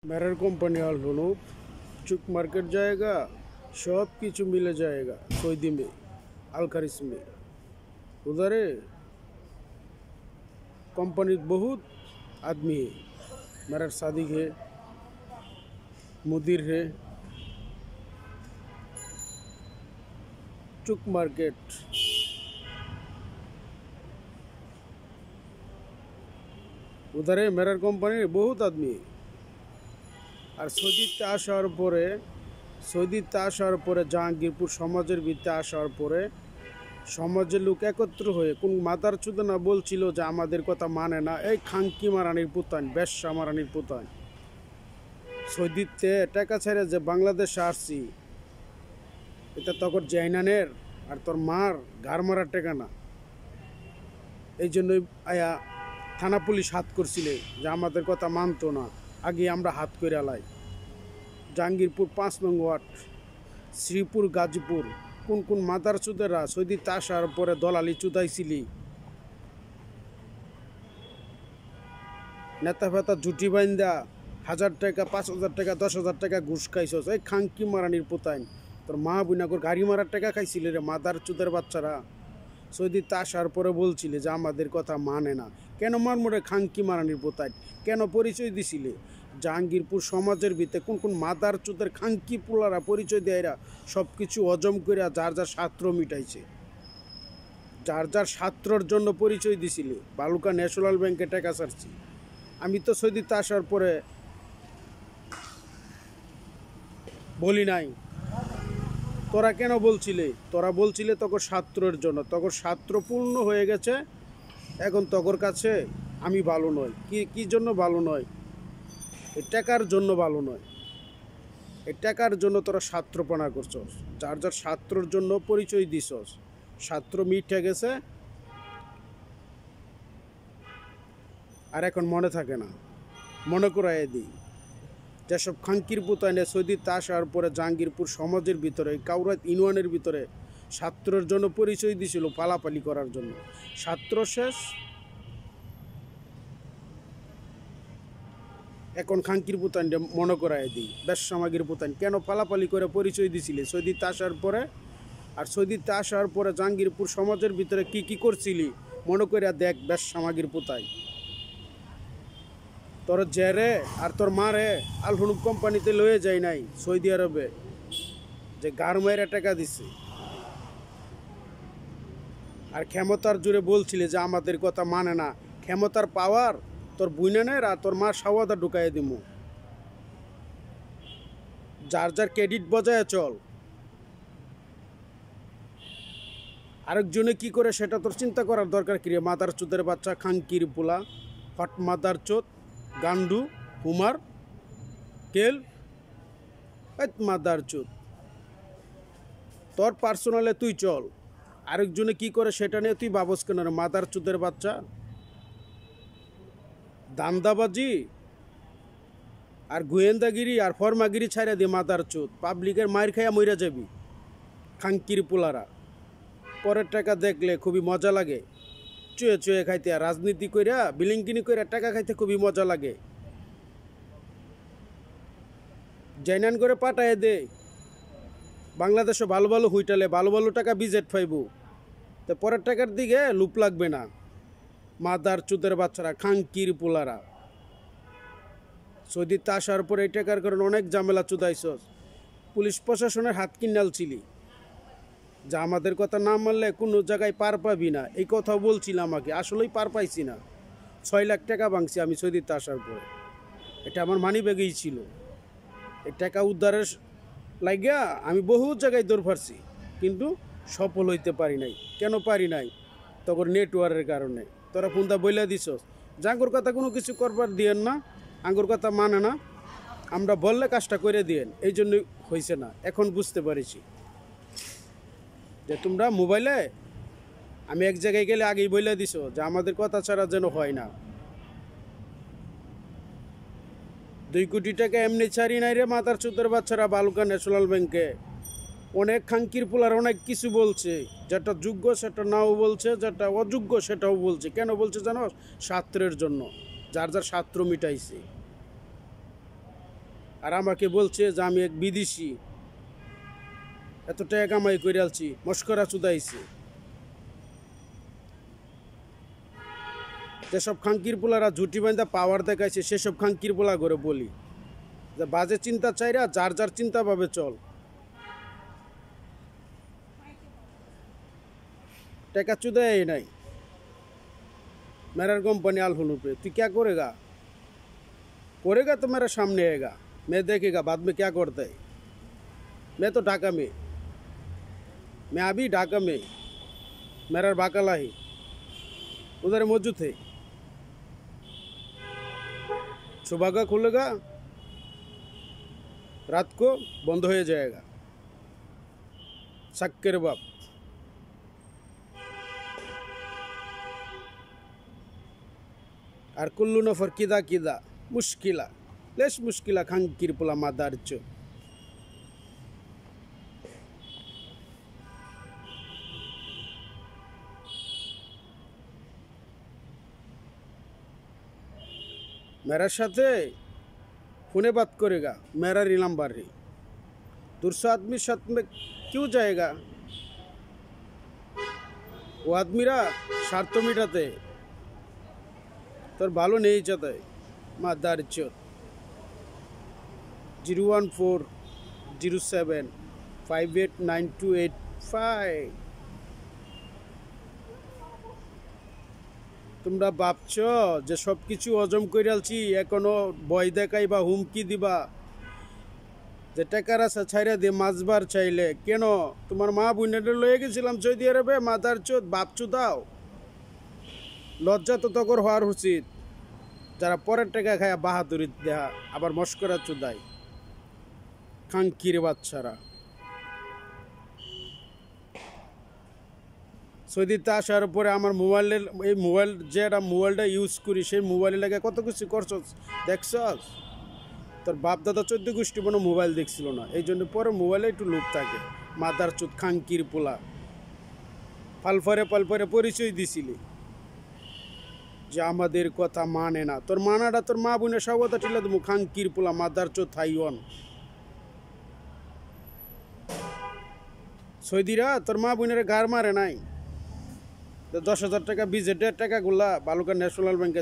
Mirror company हाल हुनूप चुक market जाएगा, सब किचु मिले जाएगा। सऊदी में अलखरिस में उधर कंपनी बहुत आदमी है। मेरा शादी है, मुदीर है। चुक मार्केट उधर है मेरा कंपनी बहुत आदमी है। और सऊदीते आसार परे জাহাঙ্গীরপুর সমাজের ভিতরে আসার পরে সমাজের লোক একত্র হয়ে কোন মাদার চুদনা বলছিল যে আমাদের কথা মানে না, এই খাঙ্কি মারানির পুতান, বেশ্যা মারানির পুতান। সৌদিতে টাকা ছেড়ে যে বাংলাদেশে আসছি, এটা তখন জাইনানের আর তোর মার ঘাড় মারার টাকা না। এই জন্যই আয়া থানা পুলিশ হাত করছিলে যে আমাদের কথা মানতো না, আগে আমরা হাত করে আলাই। জাহাঙ্গীরপুর 5 নং ওয়ার্ড, শ্রীপুর, গাজীপুর কোন কোন মাদার চুদেরা সৌদিতে আসার পরে দলালি চুদাইছিলি, নেতা ফেতা জুটি বাইন্দা 1000 টাকা, 5000 টাকা, 10,000 টাকা ঘুষ খাইছস। এই খাঙ্কি মারানির পোতাইন, তোর মা বুনাগর গাড়ি মারার টাকা খাইছিলে রে মাদার চুদের বাচ্চারা। সৌদিতে আসার পরে বলছিলে যে আমাদের কথা মানে না। কেন মারমরে খাঙ্কি মারানির পোতাইন, কেন পরিচয় দিছিলে? জাহাঙ্গীরপুর সমাজের ভিতরে কোন কোন মাদার চুদের খাঙ্কি পোলারা পরিচয় দেয়রা সব কিছু হজম করে যার যার ছাত্র মিটাইছে, যার যার ছাত্রর জন্য পরিচয় দিছিলে। বালুকা ন্যাশনাল ব্যাংকে টাকা ছাড়ছি আমি, তো সৌদিতে আসার পরে বলি নাই। তোরা কেন বলছিলে? তোরা বলছিলে তখন ছাত্রের জন্য, তখন ছাত্র পূর্ণ হয়ে গেছে, এখন তকর কাছে আমি ভালো নয়। কি জন্য ভালো নয়? এই টাকার জন্য ভালো নয়। এই টাকার জন্য তোরা ছাত্রপনা করছস, যার যার ছাত্রর জন্য পরিচয় দিছস। ছাত্র মিটে গেছে আর এখন মনে থাকে না। মনে করাই দিই, যেসব খাঙ্কির পুতাইনে সৌদিতে আসার পরে জাহাঙ্গীরপুর সমাজের ভিতরে, কাউরাত ইউনিয়নের ভিতরে ছাত্রের জন্য পরিচয় দিছিল পালাপালি করার জন্য। ছাত্র শেষ, এখন খাঙ্কির পুতান মনে করাই দিই, বেশ্যামাগির পুতান কেন পালাপালি করে পরিচয় দিছিলে সৌদিতে আসার পরে। আর সৌদিতে আসার পরে জাহাঙ্গীরপুর সমাজের ভিতরে কি করছিলি মনে করে দেখ, বেশ্যামাগির পুতাই। তোর জেরে আর তোর মারে আল হুনুব কোম্পানিতে লয়ে যায় নাই সৌদি আরবে, যে গারমেরা টাকা দিছে। আর ক্ষমতার জোরে বলছিলে যে আমাদের কথা মানে না। ক্ষমতার পাওয়ার তোর বুইনানের আর তোর মার সাওয়াদা ঢুকাই দিমু। যার যার ক্রেডিট বজায় চল। আরেকজনে কি করে সেটা তোর চিন্তা করার দরকার কি রে? মাদার চোদের বাচ্চা, খাঙ্কির পোলা, হট মাদার চোদ, গান্ডু, হুমার, কেল, মাদার চোদ। তোর পার্সোনালে তুই চল, আরেকজনে কি করে সেটা নিয়ে তুই ভাবস কেন রে? মাদার চোদের বাচ্চা, দান্দাবাজি আর গোয়েন্দাগিরি আর ফরমাগিরি ছাড়া দিয়ে মাদার চোদ। পাবলিকের মায়ের খাইয়া মইরা যাবি খাঙ্কির পোলারা। পরের টাকা দেখলে খুবই মজা লাগে, চুয়ে চুয়ে খাইতে। আর রাজনীতি কইরা বিলিংকিনি কইরা টাকা খাইতে খুবই মজা লাগে। জাইনান করে পাঠায় দে বাংলাদেশে ভালো ভালো হুইটালে ভালো ভালো টাকা বিজেট পাইব, তো পরের টাকার দিকে লুপ লাগবে না। মাদার চুদের বাচ্চারা, খাঙ্কির পোলারা। সৌদিতে আসার পরে এই টাকার কারণে অনেক ঝামেলা চুদাইছস। পুলিশ প্রশাসনের হাত কিনাল ছিলি, যা আমাদের কথা না মানলে কোনো জায়গায় পার পাবি না। এই কথাও বলছিল আমাকে, আসলেই পার পাইছি না। 6 লাখ টাকা ভাঙছি আমি সৌদিতে আসার পরে। এটা আমার মানি ব্যাগেই ছিল। এই টাকা উদ্ধারের লাগিয়া আমি বহু জায়গায় দৌড় ফারছি, কিন্তু সফল হইতে পারি নাই। কেন পারি নাই? তখন নেটওয়ার্কের কারণে। তোরা ফোনটা বইলা দিছস যে আঙ্গুর কথা কোনো কিছু করবার দিয়েন না, আঙ্গুর কথা মানে না, আমরা বললে কাজটা করে দিয়েন। এই জন্য হয়েছে না। এখন বুঝতে পারিছি যে তোমরা মোবাইলে আমি এক জায়গায় গেলে আগেই বইলা দিছ যে আমাদের কথা ছাড়া যেন হয় না। 2 কোটি টাকা এমনি ছাড়ি নাই রে মাদার চোদের বাচ্চারা। বালুকা ন্যাশনাল ব্যাংকে অনেক খাঙ্কির পোলার অনেক কিছু বলছে, যেটা যোগ্য সেটা নাও বলছে, যেটা অযোগ্য সেটাও বলছে। কেন বলছে জানো? ছাত্রের জন্য, যার যার ছাত্র মিটাইছে। আর আমাকে বলছে যে আমি এক বিদেশি, এত টাকা কামাই করে আলছি, মস্করা চুদাইছে। যেসব খাঙ্কির পোলারা ঝুটি বান্ধা পাওয়ার দেখাইছে সেসব খাঙ্কির পোলা করে বলি যে বাজে চিন্তা চাইরা যার যার চিন্তা ভাবে চল। টাকা चुदाई नहीं, मेरा कंपनी आलफुल पे तू क्या करेगा तो मेरे सामने आएगा, मैं देखेगा बाद में क्या करता है। मैं तो ढाका में, मैं अभी ढाका में, मेरा बाकाला ही उधर मौजूद है। सुबह का खुलेगा, रात को बंद हो जाएगा। शक्कर बाप আর কুল্লু নফর কিদা কিদা মুশকিলা লেশ মুশকিলা খাঙ্কির পোলা মাদার চো। मेरा साथे फोने बात करेगा, मेरा री नंबर है, दूसरा आदमी साथ में क्यों जाएगा। वो आदमीरा स्वार्थ मिटाते তোর ভালো নেই চাতে মাদার চোদ। 01407589285। তোমরা ভাবছ যে সব কিছু হজম করে আলছি, এখনো ভয় দেখাই বা হুমকি দিবা যে টাকার আশা ছাইরা দিয়ে মাছবার চাইলে কেন। তোমার মা বোনেদের লয়ে গেছিলাম সৌদি আরবে, মাদার চোদ ভাবছু দাও। লজ্জা তো তকর হওয়ার উচিত যারা পরের টাকা খায়া বাহাদুরি দেহা আবার মস্করা চুদায় খাঙ্কির বাচ্চারা। সৌদিতে আসার পরে আমার মোবাইলের এই মোবাইল যেটা মোবাইলটা ইউজ করি সেই মোবাইলে লাগে কত কিছু করছস দেখছস। তোর বাপ দাদা 14 গোষ্ঠী কোনো মোবাইল দেখছিল না, এই জন্য পরে মোবাইলে একটু লোভ থাকে। মাদার চোদ খাঙ্কির পোলা পালফরে পরিচয় দিছিলি যে আমাদের কথা মানে না। তোর মানাটা তোর মা বোনের সবতা টিলা দেবো খাঙ্কির পোলা মাদার চো থাইওয়ান। সৌদিরা তোর মা বোনের গার মারে নাই। 10,000 টাকা বিজে 1.5 টাকা গুলা বালুকা ন্যাশনাল ব্যাংকে